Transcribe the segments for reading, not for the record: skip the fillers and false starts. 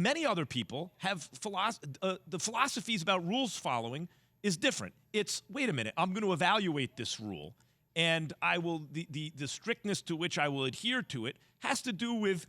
many other people have the philosophies about rules following is different. It's, wait a minute, I'm going to evaluate this rule, and I will the strictness to which I will adhere to it has to do with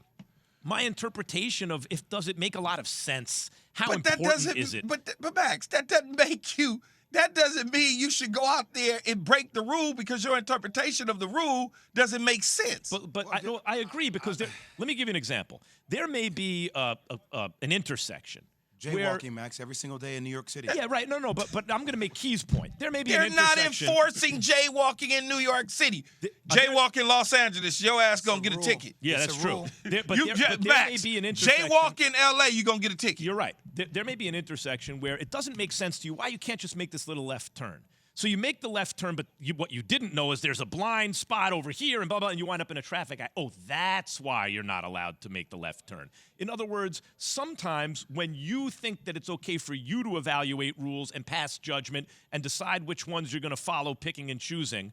my interpretation of does it make a lot of sense? How important is it? But Max, that doesn't mean you should go out there and break the rule because your interpretation of the rule doesn't make sense. But I agree because let me give you an example. There may be an intersection. Jaywalking, Max, every single day in New York City. Yeah, right. No, but I'm going to make Key's point. There may be an They're not intersection. enforcing jaywalking in New York City. Jaywalking in Los Angeles, your ass going to get a ticket. Yeah, It's that's a true. rule. But there may be an intersection. Jaywalk in L.A., you're going to get a ticket. You're right. There may be an intersection where it doesn't make sense to you why you can't just make this little left turn. So you make the left turn, but what you didn't know is there's a blind spot over here and blah, blah, and you wind up in a traffic eye. Oh, that's why you're not allowed to make the left turn. In other words, sometimes when you think that it's okay for you to evaluate rules and pass judgment and decide which ones you're going to follow, picking and choosing,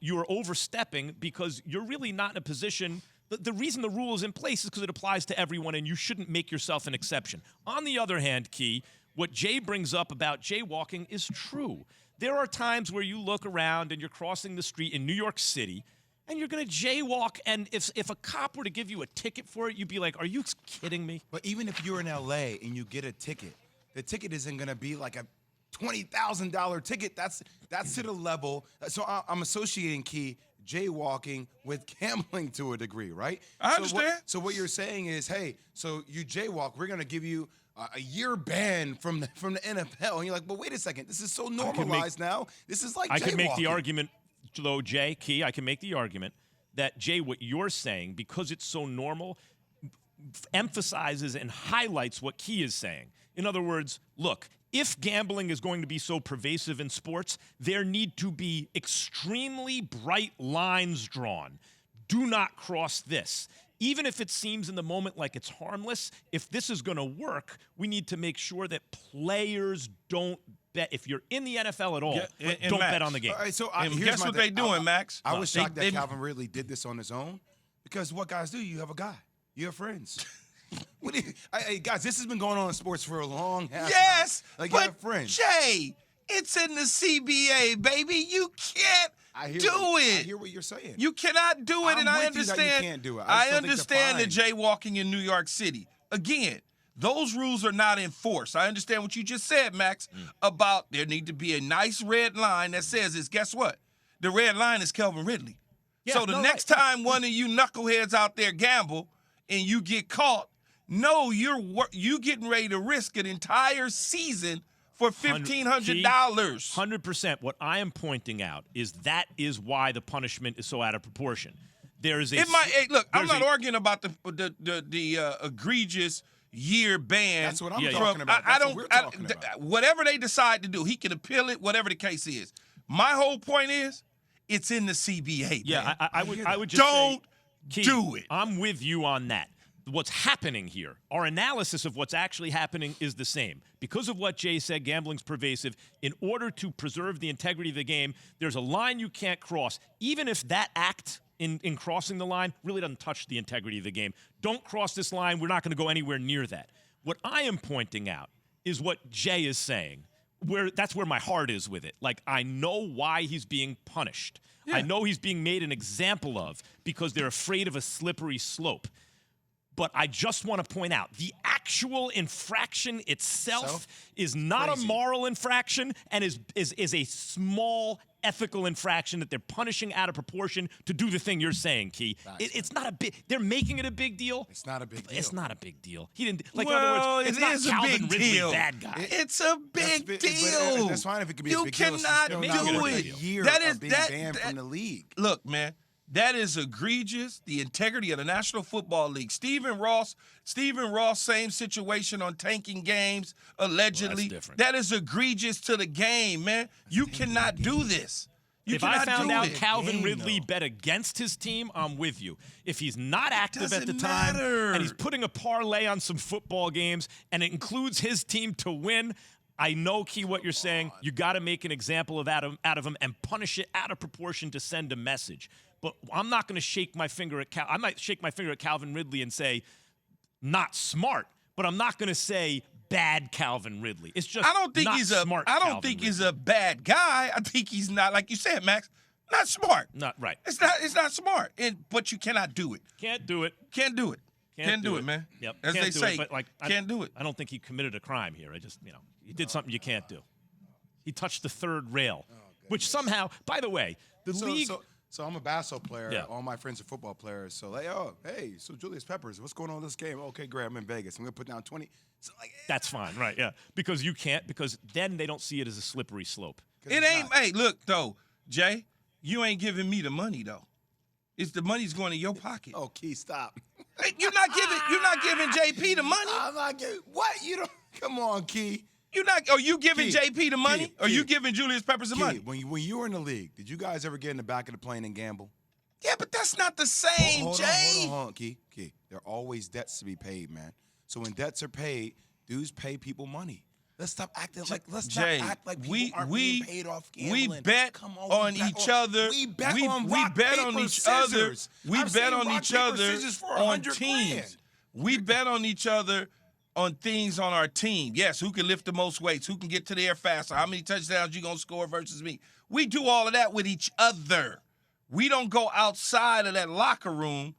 you're overstepping because you're really not in a position. The reason the rule is in place is because it applies to everyone, and you shouldn't make yourself an exception. On the other hand, Key, what Jay brings up about jaywalking is true. There are times where you look around and you're crossing the street in New York City and you're going to jaywalk, and if a cop were to give you a ticket for it, you'd be like, are you kidding me? But even if you're in L.A. and you get a ticket, the ticket isn't going to be like a $20,000 ticket. That's to the level. So I'm associating, Key, jaywalking with gambling to a degree, right? I understand. So what you're saying is, hey, so you jaywalk, we're going to give you a year ban from the NFL. And you're like, but wait a second, this is so normalized now. This is like jaywalking. I can make the argument, though, Jay, Key, I can make the argument that, Jay, what you're saying, because it's so normal, emphasizes and highlights what Key is saying. In other words, look, if gambling is going to be so pervasive in sports, there need to be extremely bright lines drawn. Do not cross this. Even if it seems in the moment like it's harmless, if this is going to work, we need to make sure that players don't bet. If you're in the NFL at all, don't bet on the game. All right, so guess what they're doing, Max? I was shocked that Calvin Ridley did this on his own, because what guys do, you have a guy. You have friends. Hey, guys, this has been going on in sports for a long time. Yes, like but you have friends. Jay, it's in the CBA, baby. You can't do it. I hear what you're saying. You cannot do it, and I understand. You can't do it. I understand the jaywalking in New York City. Again, those rules are not enforced. I understand what you just said, Max, about there need to be a nice red line that says this. Guess what? The red line is Calvin Ridley. Yeah, so the next time one of you knuckleheads out there gamble and you get caught, no, you getting ready to risk an entire season for $1,500. 100%. What I am pointing out is that is why the punishment is so out of proportion. There is a. Look, I'm not arguing about the egregious year ban. That's what I'm talking about. Whatever they decide to do, he can appeal it. Whatever the case is. My whole point is, it's in the CBA. Yeah, man. I would just don't say, do it. I'm with you on that. What's happening here, our analysis of what's actually happening is the same. Because of what Jay said, gambling's pervasive. In order to preserve the integrity of the game, there's a line you can't cross. Even if that act in crossing the line really doesn't touch the integrity of the game. Don't cross this line. We're not going to go anywhere near that. What I am pointing out is what Jay is saying. That's where my heart is with it. Like, I know why he's being punished. Yeah. I know he's being made an example of because they're afraid of a slippery slope. But I just want to point out, the actual infraction itself is not a moral infraction and is a small ethical infraction that they're punishing out of proportion to do the thing you're saying, Key. It's not a big. They're making it a big deal. It's not a big deal. It's not a big deal. He didn't like. Well, in other words, it's it is not a Calvin big Ridley, deal. bad guy. It's a big deal. That's fine if it could be you a big deal. You cannot do it. A year of being banned from the league. Look, man. That is egregious. The integrity of the National Football League. Stephen Ross, same situation on tanking games, allegedly. Well, that is egregious to the game, man. You cannot do this. If I found out Calvin Ridley bet against his team, I'm with you. If he's not active at the time and he's putting a parlay on some football games and it includes his team to win, I know, Key, what you're saying. You got to make an example out of him and punish it out of proportion to send a message. But I'm not going to shake my finger at I might shake my finger at Calvin Ridley and say, not smart. but I'm not going to say bad Calvin Ridley. It's just I don't think not he's a smart. I don't Calvin think he's Ridley. a bad guy. I think he's not, like you said, Max, not smart. Not right. It's not smart. But you cannot do it. Can't do it. Can't do it. Can't do it, man. Yep. As Can't they do say, it, but like, can't do it. I don't think he committed a crime here. I just, he did something you can't do. He touched the third rail, which somehow, by the way, the league. So I'm a basketball player. Yeah. All my friends are football players. So like, oh, hey, so Julius Peppers, what's going on in this game? Okay, great. I'm in Vegas. I'm gonna put down 20. So like, That's fine, right? Yeah, because you can't. Because then they don't see it as a slippery slope. It ain't. Hey, look though, Jay, you ain't giving me the money though. It's the money's going in your pocket. Oh, Key, stop. Hey, you're not giving JP the money. I'm not giving. What? You don't. Come on, Key. Are you giving Key, JP the money? Key, Or you Key. giving Julius Peppers the Key, money? when you were in the league, did you guys ever get in the back of the plane and gamble? Yeah, but that's not the same, Hold Jay. on, Key. There are always debts to be paid, man. So when debts are paid, dudes pay people money. Let's stop acting like Jay, not act like people we aren't being paid off we gambling. bet Come on each other. We bet we, on we rock, bet paper, on each scissors. other. We I've bet seen on rock, each paper, other scissors for on 100 teams. grand. We bet on each other on things on our team. Yes, who can lift the most weights? Who can get to the air faster? How many touchdowns you gonna score versus me? We do all of that with each other. We don't go outside of that locker room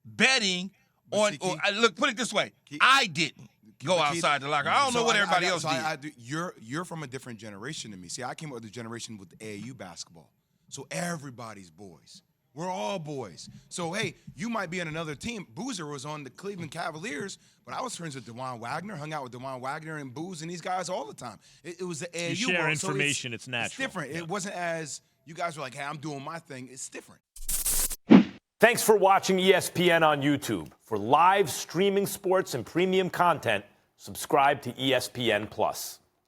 betting on. Look, put it this way: I didn't go outside the locker. I don't know what everybody else did. You're from a different generation than me. See, I came up with the generation with AAU basketball. So everybody's boys. We're all boys. So, hey, you might be on another team. Boozer was on the Cleveland Cavaliers, but I was friends with DeJuan Wagner, hung out with DeJuan Wagner and Booz and these guys all the time. It was the AAU. You share world, information, it's natural. It's different. Yeah. It wasn't as you guys were like, hey, I'm doing my thing. It's different. Thanks for watching ESPN on YouTube. For live streaming sports and premium content, subscribe to ESPN+.